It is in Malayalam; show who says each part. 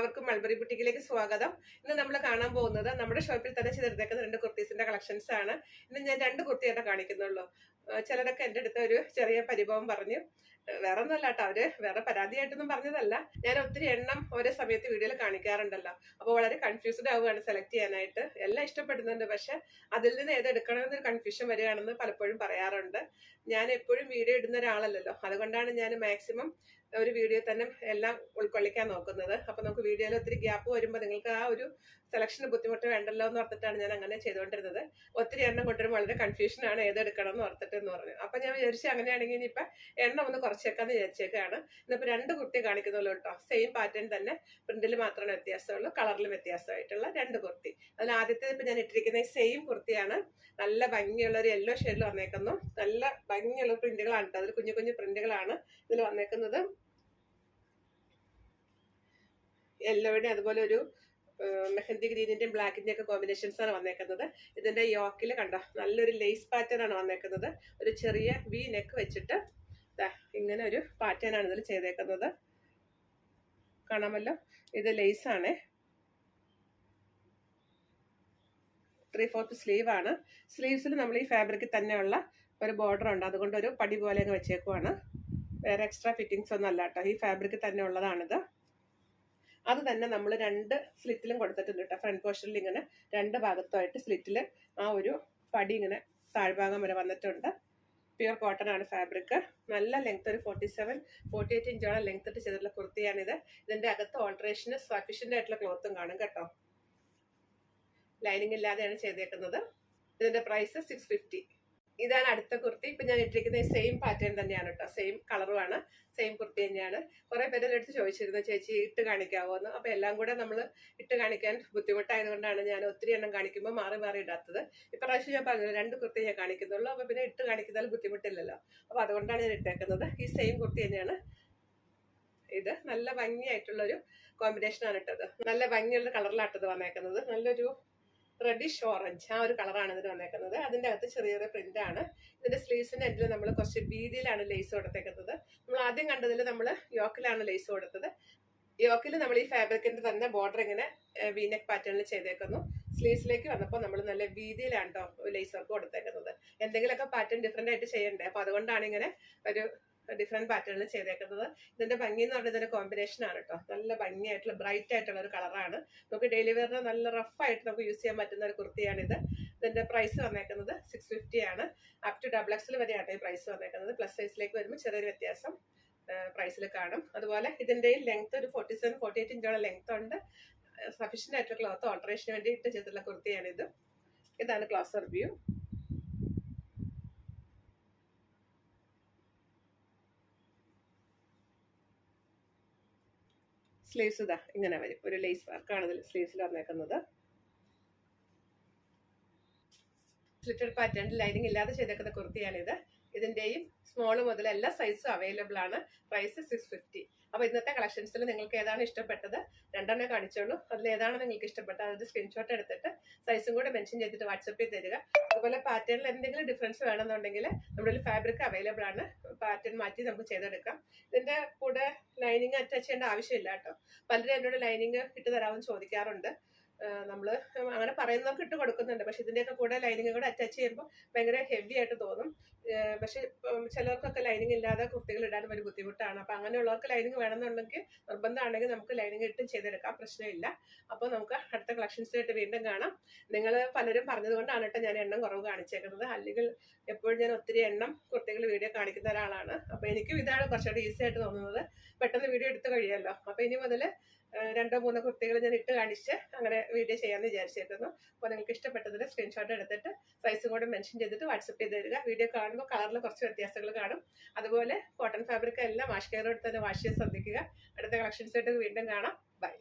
Speaker 1: എല്ലാവർക്കും മൾബറി ബുട്ടിക്കിലേക്ക് സ്വാഗതം. ഇന്ന് നമ്മൾ കാണാൻ പോകുന്നത് നമ്മുടെ ഷോപ്പിൽ തന്നെ ചെയ്തെടുത്തേക്കുന്ന 2 കുർത്തീസിന്റെ കളക്ഷൻസ് ആണ്. ഇന്ന് ഞാൻ 2 കുർത്തിയായിട്ട് കാണിക്കുന്നുള്ളൂ. ചിലരൊക്കെ എൻ്റെ അടുത്ത് ഒരു ചെറിയ പരിഭവം പറഞ്ഞു. വേറെ ഒന്നുമല്ല കേട്ടോ, അവര് വേറെ പരാതിയായിട്ടൊന്നും പറഞ്ഞതല്ല. ഞാൻ ഒത്തിരി എണ്ണം ഓരോ സമയത്ത് വീഡിയോയിൽ കാണിക്കാറുണ്ടല്ലോ, അപ്പോൾ വളരെ കൺഫ്യൂസ്ഡ് ആവുകയാണ് സെലക്ട് ചെയ്യാനായിട്ട്. എല്ലാം ഇഷ്ടപ്പെടുന്നുണ്ട്, പക്ഷെ അതിൽ നിന്ന് ഏതെടുക്കണമെന്നൊരു കൺഫ്യൂഷൻ വരികയാണെന്ന് പലപ്പോഴും പറയാറുണ്ട്. ഞാൻ എപ്പോഴും വീഡിയോ ഇടുന്ന ഒരാളല്ലല്ലോ, അതുകൊണ്ടാണ് ഞാൻ മാക്സിമം ഒരു വീഡിയോ തന്നെ എല്ലാം ഉൾക്കൊള്ളിക്കാൻ നോക്കുന്നത്. അപ്പൊ നമുക്ക് വീഡിയോയിൽ ഒത്തിരി ഗ്യാപ്പ് വരുമ്പോൾ നിങ്ങൾക്ക് ആ ഒരു സെലക്ഷന് ബുദ്ധിമുട്ട് വേണ്ടല്ലോ എന്ന് ഓർത്തിട്ടാണ് ഞാൻ അങ്ങനെ ചെയ്തുകൊണ്ടിരുന്നത്. ഒത്തിരി എണ്ണം കൊണ്ടുവരും വളരെ കൺഫ്യൂഷനാണ് ഏതെടുക്കണം എന്ന് ഓർത്തിട്ട് എന്ന് പറഞ്ഞു. അപ്പൊ ഞാൻ വിചാരിച്ചു അങ്ങനെയാണെങ്കിൽ ഇനിയിപ്പൊ എണ്ണം ഒന്ന് കുറച്ചേക്കാന്ന് വിചാരിച്ചേക്കാണ്. ഇന്നിപ്പോ 2 കുർത്തി കാണിക്കുന്നുള്ളൂ കേട്ടോ. സെയിം പാറ്റേൺ തന്നെ, പ്രിന്റിൽ മാത്രമേ വ്യത്യാസമുള്ളൂ, കളറിലും വ്യത്യാസമായിട്ടുള്ള 2 കുർത്തി. അതിൽ ആദ്യത്തെ ഇപ്പൊ ഞാൻ ഇട്ടിരിക്കുന്ന സെയിം കുർത്തിയാണ്. നല്ല ഭംഗിയുള്ള ഒരു യെല്ലോ ഷെയ്ഡിൽ വന്നേക്കുന്നു. നല്ല ഭംഗിയുള്ള പ്രിന്റുകളാണ് കേട്ടോ. അതിൽ കുഞ്ഞു കുഞ്ഞു പ്രിന്റുകളാണ് ഇതിൽ വന്നേക്കുന്നത്. യെല്ലോയുടെ അതുപോലെ ഒരു മെഹന്തി ഗ്രീനിന്റെയും ബ്ലാക്കിന്റെയും ഒക്കെ കോമ്പിനേഷൻസ് ആണ് വന്നേക്കുന്നത്. ഇതിന്റെ യോക്കിൽ കണ്ടോ, നല്ലൊരു ലേസ് പാറ്റേൺ ആണ് വന്നേക്കുന്നത്. ഒരു ചെറിയ വി നെക്ക് വെച്ചിട്ട് ഇങ്ങനെ ഒരു പാറ്റേൺ ആണ് ഇതിൽ ചെയ്തേക്കുന്നത്. കാണാമല്ലോ, ഇത് ലേസ് ആണ്. 3/4 സ്ലീവ് ആണ്. സ്ലീവ്സിൽ നമ്മൾ ഈ ഫാബ്രിക്കിൽ തന്നെയുള്ള ഒരു ബോർഡർ ഉണ്ട്, അതുകൊണ്ട് ഒരു പടി പോലെ അങ്ങ് വെച്ചേക്കുവാണ്. വേറെ എക്സ്ട്രാ ഫിറ്റിങ്സ് ഒന്നും അല്ല കേട്ടോ, ഈ ഫാബ്രിക്കിൽ തന്നെ ഉള്ളതാണിത്. അത് തന്നെ നമ്മൾ 2 സ്ലിറ്റിലും കൊടുത്തിട്ടുണ്ട് കേട്ടോ. ഫ്രണ്ട് പോർഷനിൽ ഇങ്ങനെ 2 ഭാഗത്തുമായിട്ട് സ്ലിറ്റിൽ ആ ഒരു പടി ഇങ്ങനെ താഴ്ഭാഗം വരെ വന്നിട്ടുണ്ട്. പ്യുർ കോട്ടൺ ആണ് ഫാബ്രിക്. നല്ല ലെങ്ത്, ഒരു 47-48 ഇഞ്ചോളം ലെങ്ത് ഇട്ട് ചെയ്തിട്ടുള്ള കുർത്തിയാണിത്. ഇതിന്റെ അകത്ത് ഓൾട്ടറേഷന് സഫീഷ്യന്റ് ആയിട്ടുള്ള ക്ലോത്തും കാണും കേട്ടോ. ലൈനിങ് ഇല്ലാതെയാണ് ചെയ്തേക്കുന്നത്. ഇതിന്റെ പ്രൈസ് 650. ഇതാണ് അടുത്ത കുർത്തി. ഇപ്പൊ ഞാൻ ഇട്ടിരിക്കുന്ന സെയിം പാറ്റേൺ തന്നെയാണ് കേട്ടോ, സെയിം കളറുമാണ്, സെയിം കുർത്തി തന്നെയാണ്. കുറെ പേര് എടുത്ത് ചോദിച്ചിരുന്നു, ചേച്ചി ഇട്ട് കാണിക്കാവോ എന്ന്. അപ്പൊ എല്ലാം കൂടെ നമ്മൾ ഇട്ട് കാണിക്കാൻ ബുദ്ധിമുട്ടായതുകൊണ്ടാണ് ഞാൻ ഒത്തിരി എണ്ണം കാണിക്കുമ്പോൾ മാറി മാറി ഇടാത്തത്. ഇപ്രാവശ്യം ഞാൻ പറഞ്ഞത് 2 കുർത്തി ഞാൻ കാണിക്കുന്നുള്ളൂ. അപ്പൊ പിന്നെ ഇട്ട് കാണിക്കുന്നതിൽ ബുദ്ധിമുട്ടില്ലല്ലോ, അപ്പൊ അതുകൊണ്ടാണ് ഞാൻ ഇട്ടേക്കുന്നത്. ഈ സെയിം കുർത്തി തന്നെയാണ് ഇത്. നല്ല ഭംഗിയായിട്ടുള്ളൊരു കോമ്പിനേഷൻ ആണ് ഇട്ടത്. നല്ല ഭംഗിയുള്ള കളറിലാട്ടത് വന്നേക്കുന്നത്. നല്ലൊരു റെഡിഷ് ഓറഞ്ച് ആ ഒരു കളറാണ് ഇതിന് വന്നേക്കുന്നത്. അതിന്റെ അകത്ത് ചെറിയൊരു പ്രിന്റ് ആണ്. ഇതിന്റെ സ്ലീവ്സിന്റെ എൻഡിൽ നമ്മൾ കുറച്ച് വീതിയിലാണ് ലേസ് കൊടുത്തേക്കുന്നത്. നമ്മൾ ആദ്യം കണ്ടതിൽ നമ്മൾ യോക്കിലാണ് ലേസ് കൊടുത്തത്. യോക്കിൽ നമ്മൾ ഈ ഫാബ്രിക്കിന്റെ തന്നെ ബോർഡർ ഇങ്ങനെ വീനെക്ക് പാറ്റേണിൽ ചെയ്തേക്കുന്നു. സ്ലീവ്സിലേക്ക് വന്നപ്പോൾ നമ്മൾ നല്ല വീതിയിലാണ് കേട്ടോ ലേസ് വർക്ക് കൊടുത്തേക്കുന്നത്. എന്തെങ്കിലുമൊക്കെ പാറ്റേൺ ഡിഫറെന്റ് ആയിട്ട് ചെയ്യണ്ടേ, അപ്പൊ അതുകൊണ്ടാണ് ഇങ്ങനെ ഒരു ഡിഫറെന്റ് പാറ്റേണിൽ ചെയ്തേക്കുന്നത്. ഇതിന്റെ ഭംഗി എന്ന് പറഞ്ഞാൽ ഇതിന്റെ കോമ്പിനേഷൻ ആണ് കേട്ടോ. നല്ല ഭംഗിയായിട്ടുള്ള ബ്രൈറ്റ് ആയിട്ടുള്ള ഒരു കളറാണ്. നമുക്ക് ഡെയിലി വെയറിന് നല്ല റഫായിട്ട് നമുക്ക് യൂസ് ചെയ്യാൻ പറ്റുന്ന ഒരു കുർത്തിയാണിത്. ഇതിന്റെ പ്രൈസ് വന്നേക്കുന്നത് 650 ആണ്. അപ് ടു XXL വരെയാണ് ഈ പ്രൈസ് വന്നേക്കുന്നത്. പ്ലസ് സൈസിലേക്ക് വരുമ്പോൾ ചെറിയൊരു വ്യത്യാസം പ്രൈസിൽ കാണും. അതുപോലെ ഇതിന്റെ ലെങ്ത് ഒരു 47-48 ഇഞ്ചോളം ലെങ്ത് ഉണ്ട്. സഫീഷ്യന്റ് ആയിട്ടുള്ള ക്ലോത്ത് ഓൾട്ടറേഷന് വേണ്ടി ഇട്ട് ചെയ്തിട്ടുള്ള കുർത്തിയാണിത്. ഇതാണ് ക്ലോസർ വ്യൂ. സ്ലീവ്സ് ഇതാ ഇങ്ങനെ വരും. ഒരു ലേസ് വർക്കാണ് ഇതിൽ സ്ലീവ്സിൽ വന്നേക്കുന്നത്. സ്ലിറ്റഡ് പാറ്റേൺ ലൈനിങ് ഇല്ലാതെ ചെയ്തേക്കുന്ന കുർത്തിയാണിത്. ഇതിന്റെയും സ്മോൾ മുതൽ എല്ലാ സൈസും അവൈലബിൾ ആണ്. പ്രൈസ് 650. അപ്പൊ ഇന്നത്തെ കളക്ഷൻസിൽ നിങ്ങൾക്ക് ഏതാണ് ഇഷ്ടപ്പെട്ടത്? 2 കാണിച്ചോളൂ. അതിൽ ഏതാണ് നിങ്ങൾക്ക് ഇഷ്ടപ്പെട്ടത് അതിന്റെ സ്ക്രീൻഷോട്ട് എടുത്തിട്ട് സൈസും കൂടെ മെൻഷൻ ചെയ്തിട്ട് വാട്സപ്പിൽ തരിക. അതുപോലെ പാറ്റേണിൽ എന്തെങ്കിലും ഡിഫറൻസ് വേണമെന്നുണ്ടെങ്കിൽ നമ്മുടെ ഫാബ്രിക് അവൈലബിൾ ആണ്. പാറ്റേൺ മാറ്റി നമുക്ക് ചെയ്തെടുക്കാം. ഇതിന്റെ കൂടെ ലൈനിങ് അറ്റാച്ച് ചെയ്യേണ്ട ആവശ്യമില്ല കേട്ടോ. പലരും എന്നോട് ലൈനിങ് ഇട്ട് തരാമെന്ന് ചോദിക്കാറുണ്ട്. നമ്മൾ അങ്ങനെ പറയുന്നവർക്ക് ഇട്ട് കൊടുക്കുന്നുണ്ട്, പക്ഷെ ഇതിന്റെയൊക്കെ കൂടെ ലൈനിങ് കൂടെ അറ്റാച്ച് ചെയ്യുമ്പോൾ ഭയങ്കര ഹെവി ആയിട്ട് തോന്നും. പക്ഷെ ചിലർക്കൊക്കെ ലൈനിങ് ഇല്ലാതെ കുർത്തികൾ ഇടാനും ഒരു ബുദ്ധിമുട്ടാണ്. അപ്പൊ അങ്ങനെയുള്ളവർക്ക് ലൈനിങ് വേണമെന്നുണ്ടെങ്കിൽ നിർബന്ധമാണെങ്കിൽ നമുക്ക് ലൈനിങ് ഇട്ടും ചെയ്തെടുക്കാം, പ്രശ്നമില്ല. അപ്പോൾ നമുക്ക് അടുത്ത കളക്ഷൻസായിട്ട് വീണ്ടും കാണാം. നിങ്ങൾ പലരും പറഞ്ഞതുകൊണ്ടാണ് കേട്ടോ ഞാൻ എണ്ണം കുറവ് കാണിച്ചേക്കുന്നത്. അല്ലെങ്കിൽ എപ്പോഴും ഞാൻ ഒത്തിരി എണ്ണം കുർത്തികൾ വീഡിയോ കാണിക്കുന്ന ഒരാളാണ്. അപ്പൊ എനിക്കും ഇതാണ് കുറച്ചുകൂടി ഈസി ആയിട്ട് തോന്നുന്നത്. പെട്ടെന്ന് വീഡിയോ എടുത്ത് കഴിയുമല്ലോ. അപ്പൊ ഇനി മുതൽ 2-3 കുർത്തികൾ ഞാൻ ഇട്ട് കാണിച്ച് അങ്ങനെ വീഡിയോ ചെയ്യാമെന്ന് വിചാരിച്ചേക്കുന്നു. അപ്പോൾ നിങ്ങൾക്ക് ഇഷ്ടപ്പെട്ടതിന് സ്ക്രീൻഷോട്ട് എടുത്തിട്ട് സൈസും കൂടെ മെൻഷൻ ചെയ്തിട്ട് വാട്സപ്പ് ചെയ്ത് തരിക. വീഡിയോ കാണുമ്പോൾ കളറിൽ കുറച്ച് വ്യത്യാസങ്ങൾ കാണും. അതുപോലെ കോട്ടൺ ഫാബ്രിക് എല്ലാം വാഷ് കെയറോട് തന്നെ വാഷ് ചെയ്യാൻ ശ്രദ്ധിക്കുക. അടുത്ത കളക്ഷൻസായിട്ട് വീണ്ടും കാണാം. ബൈ.